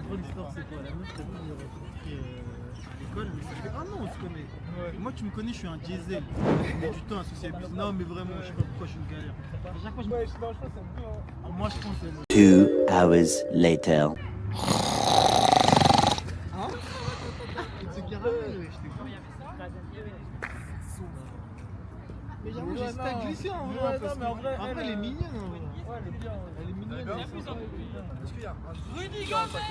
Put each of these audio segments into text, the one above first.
trop d'histoire, c'est quoi? La meuf, t'as vu, je l'ai rencontrée à l'école, mais ça fait un an on se connaît. Ouais. Et moi, tu me connais, je suis un diesel. Je mets du temps à associer à Non, mais vraiment, je sais pas pourquoi je suis une galère. À chaque fois, je me dis, moi, je pense que c'est 2 hours later. Hein? C'est caramel, je t'ai cru. Mais j'avoue, j'hésitais à glisser en vrai. Non, mais en vrai, elle est mignonne en vrai. Ouais, elle est bien. Elle est mignonne. Est-ce qu'il y a un Rudy 45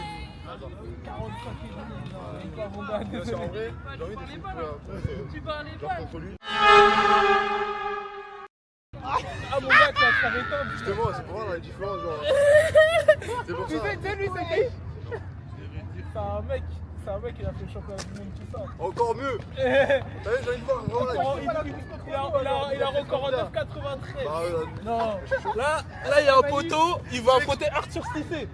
45 Parce qu'en vrai, j'ai envie d'essayer de Tu parlais genre pas. contre lui. Ah mon gars, tu vas te faire éteindre. Justement, c'est pour voir la différence, genre. C'est pour ça. C'est lui, c'est qui? C'est un mec, il a fait le championnat du monde, tout ça. Encore mieux. T'as vu, j'ai envie de voir vraiment la différence. Il a record en 9,93. Bah, Non, là, il y a un poteau, il va affronter Arthur Cissé.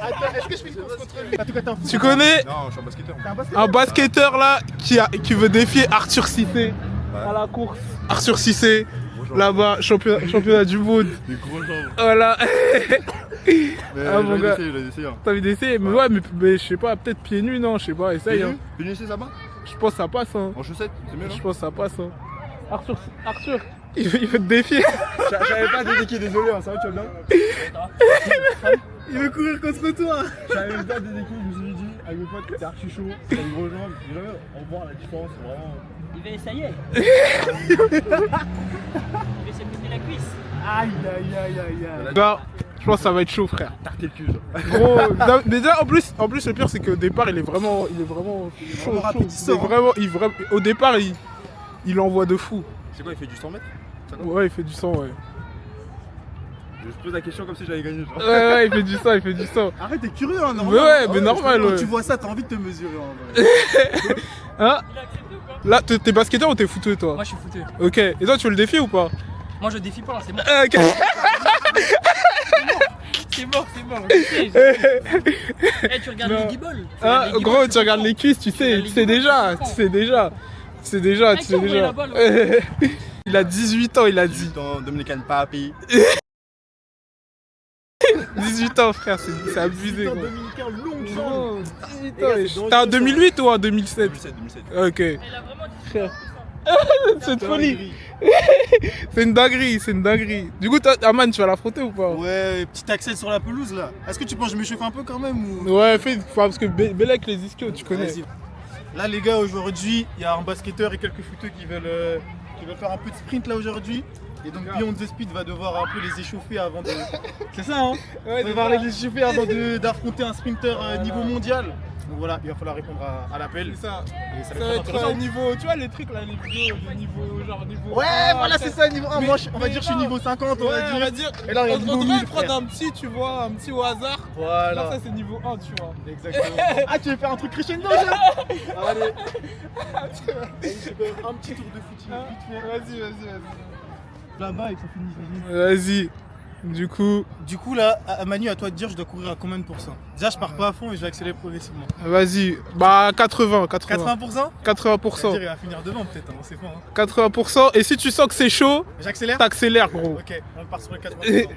Attends, est-ce que je fais une course contre lui? En tout cas, t'es un fou. Tu connais Non, je suis un basketteur. un basketteur là qui veut défier Arthur Cissé à la course. Arthur Cissé, là-bas, championnat du monde. Des gros jambes. Voilà. Mais Ah, mon gars. j'ai essayé. T'as envie d'essayer? Mais ouais, mais je sais pas, peut-être pieds nus, non, je sais pas, essaye. Hein. Une essai, ça va? Je pense que ça passe. Hein. En chaussettes, c'est mieux, non? Je pense que ça passe. Hein. Arthur, il veut te défier. J'avais pas dédiqué, désolé, hein, ça va, tu vas bien? Il veut courir contre toi. J'avais même pas dédiqué, je me suis dit, avec mes potes, c'est archi chaud, t'as une grosse jambe. J'ai jamais on voit la différence, c'est vraiment. Il va essayer. Il va essayer de péter la cuisse. Aïe, aïe, aïe, aïe, aïe. Là, je pense que ça va être chaud, frère. Tarté le cul, genre. Gros, non, mais déjà, en plus, le pire, c'est qu'au départ, il est vraiment chaud. Au départ, il envoie de fou. C'est quoi, il fait du 100 mètres? Ouais, il fait du sang, ouais. Je pose la question comme si j'avais gagné, genre. Ouais, il fait du sang. Arrête, t'es curieux, hein, Mais ouais, mais normal, Quand ouais. tu vois ça, t'as envie de te mesurer en vrai. Hein? Là, t'es basketteur ou t'es footeux, toi? Moi je suis foutu. Ok, et toi, tu veux le défier ou pas? Moi je défie pas, c'est bon. Ok. C'est mort. Eh, tu regardes Non. les guibolles. Ah, gros, tu regardes les cuisses, tu sais déjà. la balle, ouais. Il a 18 ans, il a dit. Dominican Papi. 18 ans, frère, c'est abusé. Putain, Gros. dominicain, longue jambe. Gros, 18 gars, c'est ans. T'es en 2008 ou en 2007? 2007. Ok. Elle a vraiment dit Frère. C'est une folie. C'est une dinguerie. Du coup, toi, Aman, tu vas l'affronter ou pas? Ouais, petit Axel sur la pelouse là. Est-ce que tu penses que je m'échauffe un peu quand même ou... Ouais, parce que Belek, les ischios, tu connais. Vas-y. Là les gars, aujourd'hui, il y a un basketteur et quelques footeux qui veulent faire un peu de sprint là aujourd'hui. Et donc Beyond the Speed va devoir un peu les échauffer avant de... C'est ça hein? Ouais, Il va devoir les échauffer avant d'affronter un sprinter niveau mondial. Donc voilà, il va falloir répondre à l'appel. C'est ça. Et ça Ça va va être être très intéressant. niveau, tu vois les trucs là, les vidéos de niveau, genre niveau. Ouais, voilà, c'est ça, niveau 1. Mais- Moi, on va mais dire que je suis non. niveau 50, on Ouais, va dire. Et là, on regarde, niveau devrait 1000, prendre frère. un petit, tu vois, un petit au hasard. Là, Voilà. ça c'est niveau 1, tu vois. Exactement. Ah, tu veux faire un truc crescendo, là? Allez. Un petit tour de footing, vite fait. Vas-y. Là-bas, il faut finir. Vas-y. Du coup, Là, Manu, à toi de dire, je dois courir à combien de pourcents? Déjà, je pars pas à fond et je vais accélérer progressivement. vas-y. Bah 80. 80%? 80%. Il va finir devant, peut-être, hein, on sait pas. Hein. 80%. Et si tu sens que c'est chaud, J'accélère? t'accélères, gros. Ok, on part sur les 80%.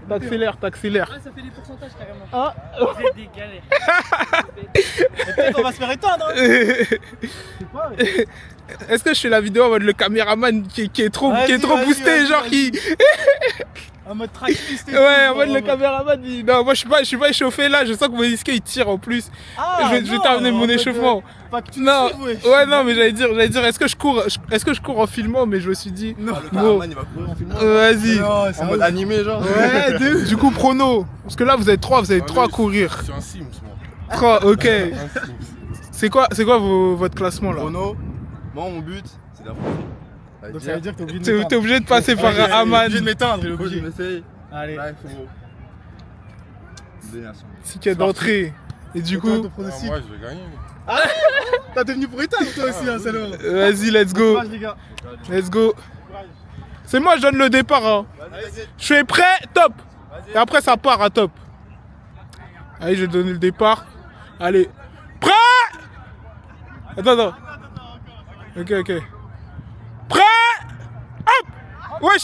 T'accélères. Ah, ça fait des pourcentages carrément. Ah. Vous êtes des galères. Et peut-être on va se faire éteindre, hein. C'est pas, mais... Est-ce que je fais la vidéo en mode le caméraman qui est trop Vas-y, boosté, vas-y, genre vas-y. qui. En mode tracklist et Ouais, en tout, mode le caméraman dit. Non, moi je suis pas échauffé là, je sens que mon isquet il tire en plus. Ah, je vais terminer mon échauffement. Pas que tu Non, me suives, ouais, non, mais j'allais dire, est-ce que je cours en filmant, mais je me suis dit. Non, Le Gros. cameraman, il va courir en filmant. Vas-y. Non, En mode animé, genre. Ouais, deux. Du coup, prono. Parce que là, vous êtes trois à courir. C'est un Sims, moi. 3, ok. Un Sims. C'est quoi votre classement là? Chrono, moi, mon but, c'est d'affronter. Donc ça veut dire que t'es obligé de T'es obligé de passer par T'es Aman. obligé de m'éteindre, t'es Faut que je obligé. m'essaye. Allez. Là, il faut. Donner Ticket d'entrée. Et du coup, ton pronostic. moi, je vais gagner. T'as devenu pour éteindre toi aussi, hein, salaud. vas-y, let's go. Courage, les gars. Let's go. C'est moi, je donne le départ. Hein. Je suis prêt, top. Et après, ça part à top. Allez, je vais donner le départ. Allez. Prêt. Attends. Ok. Prêt. Hop. Wesh.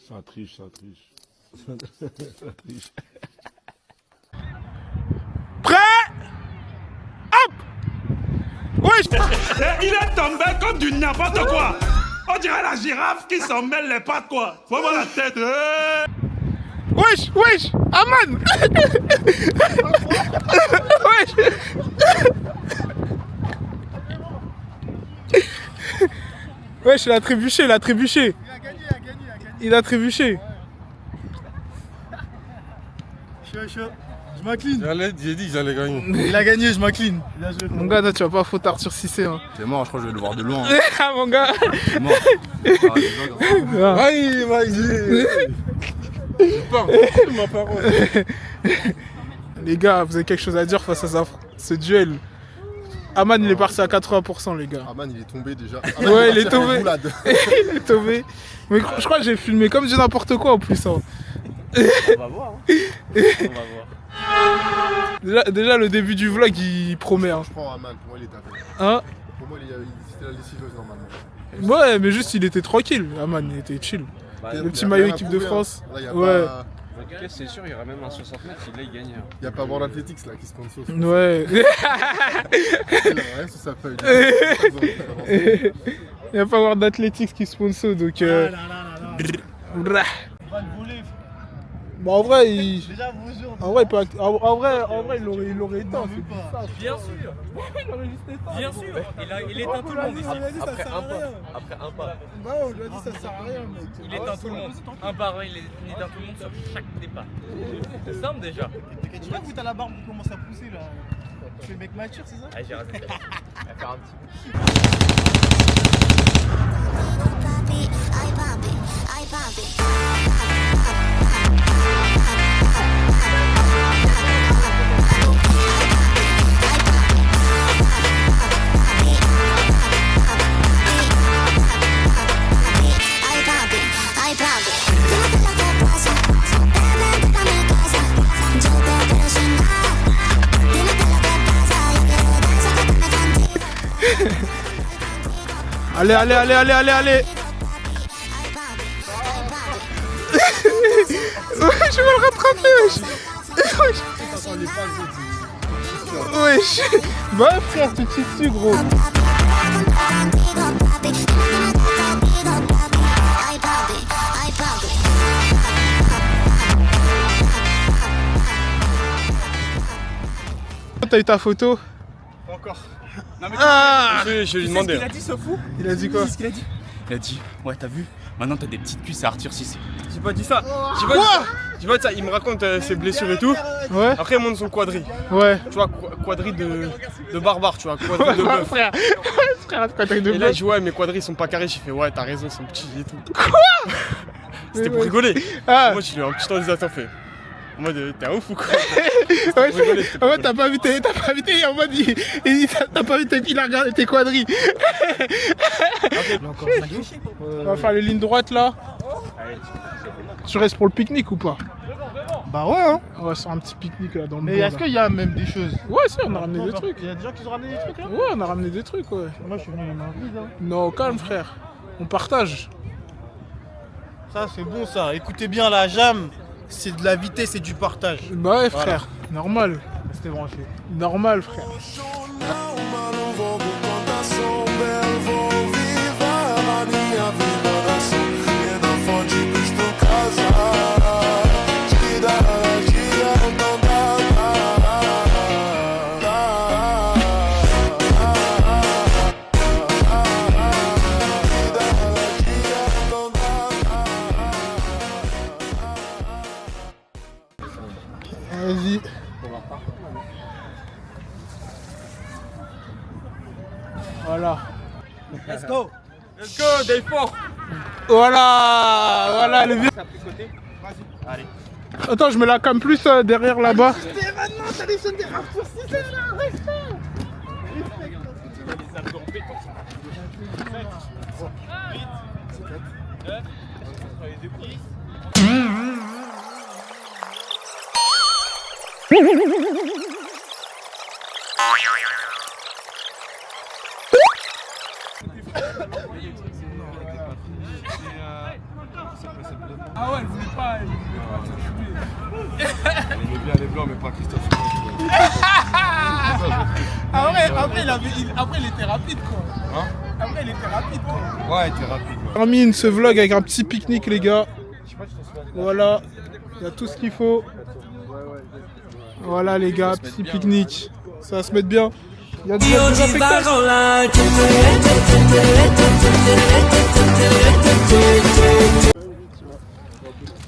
Ça triche. Prêt? Hop! Wesh! Il est tombé comme du n'importe quoi. On dirait la girafe qui s'en mêle les pattes, quoi. Faut voir la tête. Wesh! Wesh! Aman! Wesh! Wesh, il a trébuché, il a trébuché. Il a trébuché. Chaud. Je m'incline. J'ai dit qu'ils allaient gagner. Il a gagné, je m'incline. Bien joué. Mon gars, toi, tu vas pas foutre Arthur Cissé. Hein. C'est mort, je crois que je vais le voir de loin. Ah, mon gars! C'est mort. Ah, il m'a dit. Je parle, ma parole. Les gars, vous avez quelque chose à dire face à ce duel? Aman, il est parti à 80%, les gars. Aman, il est tombé déjà. Ouais, il est tombé. tombé. Il est tombé. Mais je crois que j'ai filmé comme du n'importe quoi en plus. Hein. On va voir. Hein. On va voir. Déjà, le début du vlog, il promet. Hein. Je prends Aman, pour moi il est tapé. Hein? Pour moi c'était la lessiveuse normalement. Ouais, mais juste il était tranquille. Aman, il était chill. Le petit maillot équipe de France. Là, y a Ouais. pas... En tout cas, c'est sûr, il y aura même un 60 mètres, il l'a gagné. Il n'y a pas World Athletics là qui sponsor. Ouais. Il a rien sur sa feuille. Il n'y a pas World Athletics qui sponsor, donc... Brrr. Bon, en vrai, il... Déjà, bonjour. En vrai, il peut en vrai, il aurait été. Non, même pas. Bien sûr. Il aurait juste été. Bien sûr. Il éteint tout le monde ici. Après un pas. Après un pas. Bah, on lui a dit ça sert à rien, mec. Il éteint tout le monde. Un par un, il éteint tout le monde sur chaque départ. C'est simple déjà. Tu vois que t'as la barbe qui commence à pousser là. Tu es mec mature, c'est ça? Allez, j'ai rasé. On va faire un petit Allez. Ouais, je vais le rattraper, wesh. Wesh. Bah, frère, tu te chies dessus, gros. T'as eu ta photo? Pas encore. Ah! Je vais lui demander. Il a dit ce fou. Il a dit quoi? Qu'est-ce qu'il a dit? Il a dit, ouais, t'as vu? Maintenant, t'as des petites cuisses à Arthur Cissé. J'ai pas dit ça. J'ai pas dit ça. Il me raconte ses blessures et tout. Ouais? Après, il montre son quadri. Ouais. Tu vois, quadri de barbare, tu vois. Quadri de bœuf. Frère, quadrille de Et là, bœuf. je dis, ouais, mes quadris sont pas carrés. J'ai fait, ouais, t'as raison, ils sont petits et tout. Quoi? C'était pour rigoler. Ah! Moi, je lui ai un petit temps des fait. En mode, t'es un ouf ou quoi? Ouais, pour rigoler, c'était en pour mode, t'as pas vu tes, en mode, t'as pas vu il a regardé tes quadrilles. On va faire les lignes droites là. Tu restes pour le pique-nique ou pas? Bah ouais, hein. On va se faire un petit pique-nique là dans le Mais bois, est-ce là. qu'il y a même des choses? Ouais, si, on a ramené des trucs. Il y a des gens qui ont ramené des trucs là? Ouais, on a ramené des trucs, ouais. Moi je suis venu les mains vides. Hein. Non, calme frère. On partage. Ça c'est bon ça. Écoutez bien la jam. C'est de la vitesse et du partage. Bah ouais, Voilà. frère. Normal. C'était branché. Normal, frère. Vas-y. Voilà. Let's go. Let's go, day 4. Voilà, elle est bien. Attends, je mets la cam plus derrière là-bas. Maintenant t'as les sons des Arthur Cissé là, respect. Ah ouais, elle voulait pas. aimait bien les blancs, mais pas Christophe. Après, il était rapide, quoi. Hein? Après, il était rapide, quoi. Ouais, il était rapide. On termine ce vlog avec un petit pique-nique, les gars. Voilà, il y a tout ce qu'il faut. Voilà, les gars, petit pique-nique. Ça va se mettre bien. Il y a du désinfectant.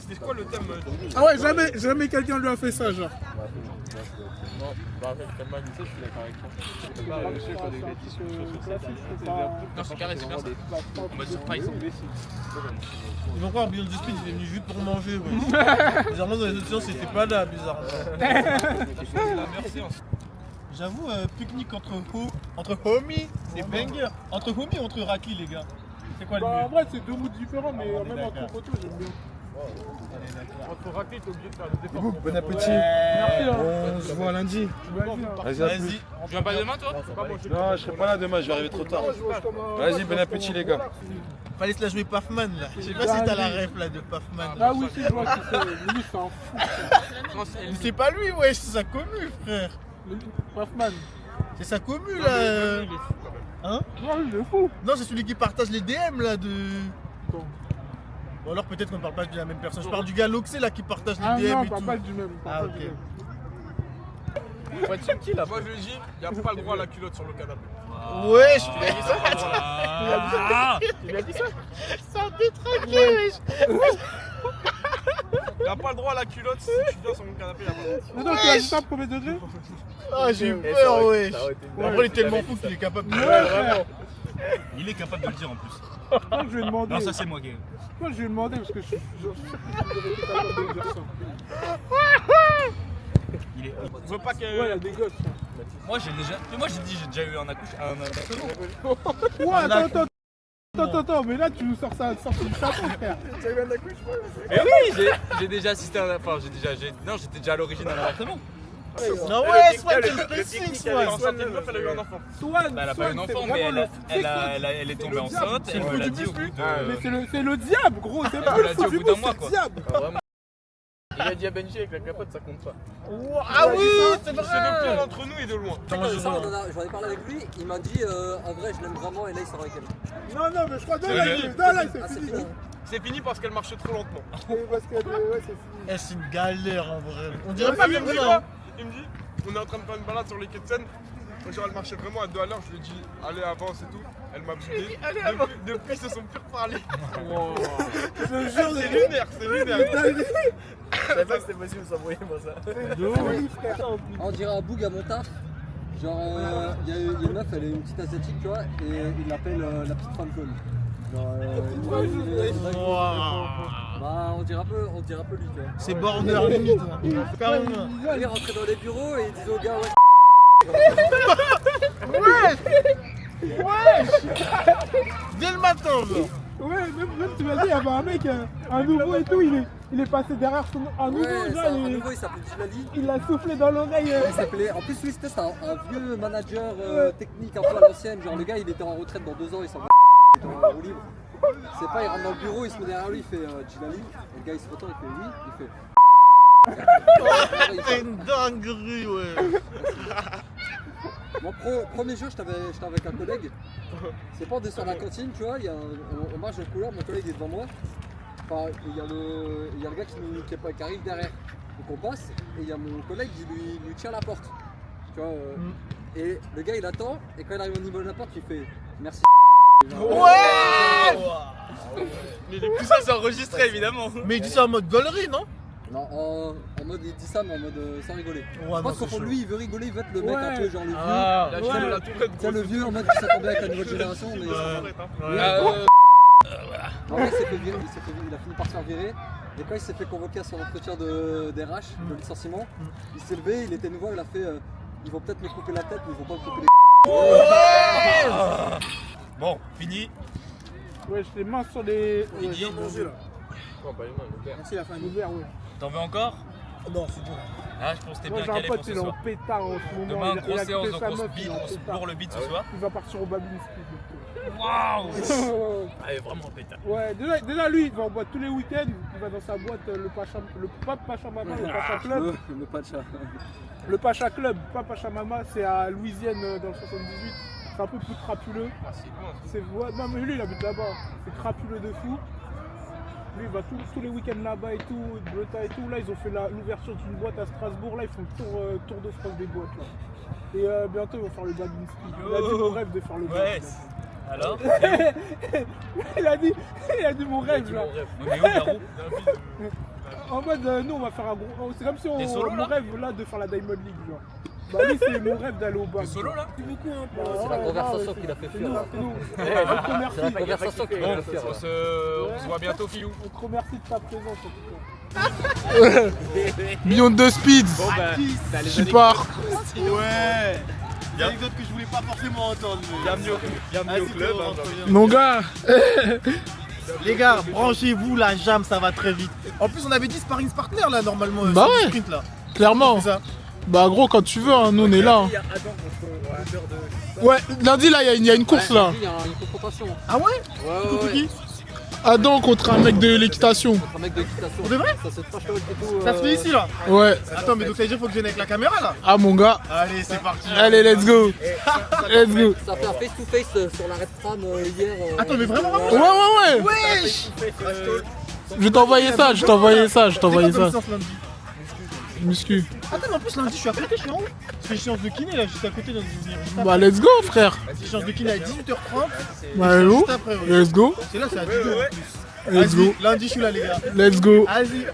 C'est quoi le thème? Ah ouais, jamais quelqu'un lui a fait ça, genre. Bah, avec le thème je suis d'accord avec toi. Je sais pas des bêtises sur non, c'est carré, c'est bien ça. En mode surprise. Ils vont croire Beyond the Speed, il est venu juste pour manger. Ouais. Bizarrement, dans les autres séances, il était pas là, bizarrement. La meilleure séance. J'avoue, pique-nique entre homies, c'est banger. Entre homies ou entre Raki, les gars? C'est quoi le mieux? En vrai, c'est deux moods différents, mais même entre photos, j'aime bien. Entre raquettes, t'es obligé de faire des efforts. Bon appétit. Merci. On se voit lundi. Vas-y. Tu viens pas demain, toi? Non, je serai pas là demain, je vais arriver trop tard. Vas-y, bon appétit, les gars. Fallait se la jouer Pafman là. Je sais pas si t'as la ref là de Pafman. Ah oui, si, je vois qui c'est. Lui, c'est un fou. Mais c'est pas lui, wesh, c'est sa commu, frère. Hoffman. C'est sa commu là. Hein? Non, il est fou. Non, c'est celui qui partage les DM là de. Ou alors peut-être qu'on ne parle pas de la même personne. Je parle du gars Loxé là qui partage les DM non, et tout. pas du même. Ah ok. Faut être subtil là. Moi, je lui dis, il n'y a pas le droit à la culotte sur le canapé. Wesh, Tu l'as dit ça? Il a dit ça. ça me fait tranquille, wesh. Il n'a pas le droit à la culotte si tu viens sur mon canapé. Mais non, tu as dit ça premier degré. Ah, j'ai eu peur, wesh. Après, il est tellement fou qu'il est capable de. Ouais, frère. Il est capable de le dire en plus. Moi, je lui ai demandé. Non, ça c'est moi qui. Moi, je lui ai demandé parce que je sais que vous avez été capable de me dire ça. Il est. Je veux pas que. Ouais, il y a des gosses. Moi j'ai déjà. Moi j'ai dit j'ai déjà eu un accouchement. Ouais, attends, mais là, tu nous sors ça du chapeau, frère. Mais oui, j'ai déjà assisté à un. Enfin, non, j'étais déjà à l'origine d'un appartement. Non, ouais, Swan, c'est le pressing, Swan. Elle a eu un enfant. Swan, Bah, elle a pas eu un enfant, mais elle est tombée enceinte. Elle me l'a dit au bout de. Mais c'est le diable, gros. C'est pas me le l'a dit au fou bout du d'un monde, mois, c'est quoi. le diable. Il a dit à Benji avec la capote, ça compte pas. Ah oui, c'est C'est le vrai. pire d'entre nous et de loin. J'en ai parlé avec lui, il m'a dit en vrai je l'aime vraiment et là il sort avec elle. Non, mais je crois que là, c'est fini. C'est fini parce qu'elle marchait trop lentement. Parce que, ouais, c'est fini. Eh, c'est une galère en vrai. On Il dirait pas me même dit ça. quoi? Il me dit, on est en train de faire une balade sur les quais de Seine. Genre elle marchait vraiment à 2 à l'heure, je lui ai dit allez avance et tout. Elle m'a boudé. Depuis ils se sont plus reparlé. Je te jure, C'est lunaire, c'est lunaire. Je savais pas que c'était possible de s'envoyer moi ça. On dirait un boug à mon taf. Genre il y a une meuf, elle est une petite asiatique tu vois, et il l'appelle la petite femme jaune. Genre bah on dirait un peu lui tu vois. C'est border limite. Carrément. Il est rentré dans les bureaux et il disait au gars ouais. Dès le matin, genre. Ouais, même tu m'as dit, il y avait un mec, un nouveau et tout, il est passé derrière un nouveau, Ouais, genre, un nouveau il s'appelle Jilali. il l'a soufflé dans l'oreille. Il s'appelait. En plus lui c'était un vieux manager technique un peu à l'ancienne. Genre le gars il était en retraite dans 2 ans, il s'en va il était en roue libre. C'est pas, il rentre dans le bureau, il se met derrière lui, il fait Jilali. Et le gars il se retourne, il fait oui, il fait. C'est une dinguerie, ouais. Mon premier jour, j'étais avec un collègue. C'est pas, on est sur la cantine, tu vois, on marche dans le couloir, mon collègue est devant moi. Enfin, il y a le gars qui arrive derrière. Donc on passe, et il y a mon collègue qui lui tient la porte. Tu vois, et le gars il attend, et quand il arrive au niveau de la porte, il fait merci. Ouais. Mais tout ça c'est enregistré évidemment. Mais il dit ça en mode gaulerie, non? Non, en mode il dit ça, mais en mode sans rigoler. Ouais, Je pense qu'au fond de lui, il veut rigoler, il veut être le mec un peu genre le vieux. Ah, La chaîne de la tourette. C'est le vieux en mode qui s'attendait avec la nouvelle génération, mais en vrai, il s'est fait virer, il a fini par se faire virer. Et quand il s'est fait convoquer à son entretien d'RH, de licenciement, il s'est levé, il était nouveau, il a fait ils vont peut-être me couper la tête, mais ils vont pas me couper les Bon, fini. Ouais, je les mains sur les. Il dit. Oh, pas les mains, le verre. Merci, la fin du verre, ouais. T'en veux encore? non, c'est bon. Ah, je pense que t'es Moi, bien j'ai un calé pour pote, ce il est en soir. pétard en ce moment. Demain, Il a grosse séance, quitté donc sa on se meuf, il est en bide, on se pétard. bourre le bide ce soir. Il va partir au Babylon Speed. Waouh. Ouais, Ah, il est vraiment pétard. déjà lui, il va en boîte tous les week-ends. Il va dans sa boîte, pas Pacha Mama, le Pacha Club. Le Pacha. Le Pacha Club, pas Pacha Mama, c'est à Louisiane dans le 78. C'est un peu plus crapuleux. Non mais lui il habite là-bas. C'est crapuleux de fou. Lui il va tous les week-ends là-bas et tout, Breta et tout. Là ils ont fait l'ouverture d'une boîte à Strasbourg. Là ils font le tour de France des boîtes là. Et bientôt ils vont faire le Babinski. Il a dit mon rêve de faire le Ouais. Babinski. Alors il a dit mon rêve là. Mais où, Garou? En mode nous on va faire un gros. C'est comme si T'es solo, mon là rêve là de faire la Diamond League genre. Bah lui c'est mon rêve d'aller au bac. T'es solo là? C'est la conversation qui l'a fait fuir. On te remercie. C'est la conversation qui l'a fait fuir. On se voit bientôt, Filou. On te remercie de ta présence en tout cas. Million de speeds. Tu pars. Ouais. Il y a une anecdote que je voulais pas forcément entendre. Bienvenue au club. Mon gars. Les gars, branchez-vous, la jam, ça va très vite. En plus, on avait dit sparring partner là, normalement. Bah sur le ouais. sprint, là. Clairement. C'est ça. Bah gros quand tu veux, hein, nous on est là. Hein. Ouais, lundi là il y a une course là. Il y a une confrontation. Ah ouais? Ouais. Contre qui? Adam contre un mec de l'équitation. Un mec de l'équitation. Pour de vrai? Ça se trash talk et tout. Ça se fait ici là? Ouais. Attends, mais donc ça veut dire qu'il faut que je vienne avec la caméra là? Ah mon gars. Allez, c'est parti. Allez let's go. Let's go. Ça fait un face-to-face sur la Red Tram hier. Attends, mais vraiment? Ouais. Wesh! Je vais t'envoyer ça, C'est quoi comme séance lundi? Muscu. Attends, mais en plus lundi, je suis à côté, je suis en haut. Je fais une séance de kiné là, juste à côté dans une juste Bah après. let's go frère. C'est une séance de kiné à 18h30. Bah où? Juste après, ouais. Let's go. C'est là, c'est à 10h en plus. Let's go. Vas-y, lundi, je suis là, les gars. Let's go. Vas-y.